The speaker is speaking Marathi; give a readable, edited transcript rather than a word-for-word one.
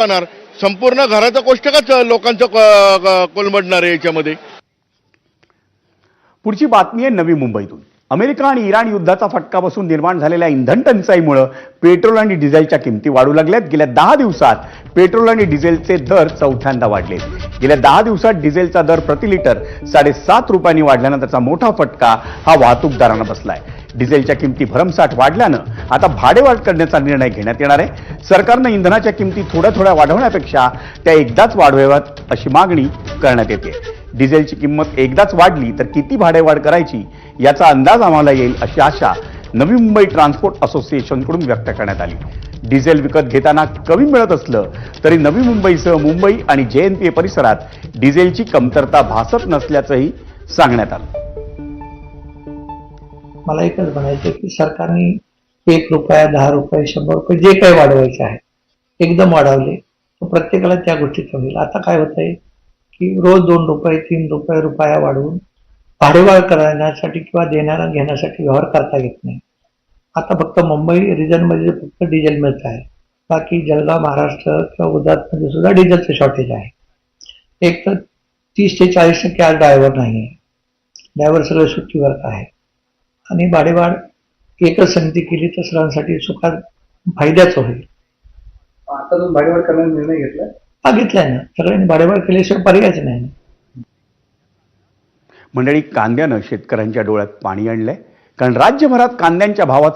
जाणार, संपूर्ण घराचं कोष्टकच लोकांचं कोलमडणार आहे याच्यामध्ये. पुढची बातमी आहे नवी मुंबईतून. अमेरिका आणि इराण युद्धाचा फटका बसून निर्माण झालेल्या इंधन टंचाईमुळे पेट्रोल आणि डिझेलच्या किमती वाढू लागल्यात. गेल्या 10 दिवसात पेट्रोल आणि डिझेलचे दर चौथ्यांदा वाढले. गेल्या 10 दिवसात डिझेलचा दर प्रति लिटर 7.5 रुपयांनी वाढल्यानं त्याचा मोठा फटका हा वाहतूकदारांना बसलाय. डिझेलच्या किमती भरमसाठ वाढल्यानं आता भाडेवाढ करण्याचा निर्णय घेण्यात येणार आहे. सरकारनं इंधनाच्या किमती थोड्या थोड्या वाढवण्यापेक्षा त्या एकदाच वाढवाव्यात अशी मागणी करण्यात येते. डिझेलची किंमत एकदाच वाढली तर किती भाडेवाढ करायची याचा अंदाज आम्हाला येईल अशी आशा नवी मुंबई ट्रान्सपोर्ट असोसिएशनकडून व्यक्त करण्यात आली. डिझेल विकत घेताना कमी मिळत असलं तरी नवी मुंबईसह मुंबई आणि JNPA परिसरात डिझेलची कमतरता भासत नसल्याचंही सांगण्यात आलं. मला एकच म्हणायचं की सरकारने 1 रुपया 10 रुपये 100 रुपये जे काही वाढवायचे आहे एकदम वाढवले तर प्रत्येकाला त्या गोष्टीत होईल. आता काय होतंय की रोज 2 रुपये 3 रुपये रुपया वाढवून भाडेवाढ करण्यासाठी किंवा देणारा घेण्यासाठी व्यवहार करता येत नाही. आता फक्त मुंबई रिजनमध्ये फक्त डिझेल मिळत आहे. बाकी जळगाव महाराष्ट्र किंवा गुजरातमध्ये सुद्धा डिझेलचं शॉर्टेज आहे. एक तर 30 ते 40% आज ड्रायव्हर नाही आहे. ड्रायव्हर सगळं सुट्टीवर आहे आणि भाडेवाढ एकच समिती केली तर सर्वांसाठी सुखात फायद्याचं होईल. आता जो भाडेवाढ करण्याचा निर्णय घेतला हा घेतलाय ना, सगळ्यांनी भाडेवाढ केल्याशिवाय पर्यायच नाही. मंडळी, कांद्यानं शेतकऱ्यांच्या डोळ्यात पाणी आणलंय. कारण राज्यभरात कांद्यांच्या भावात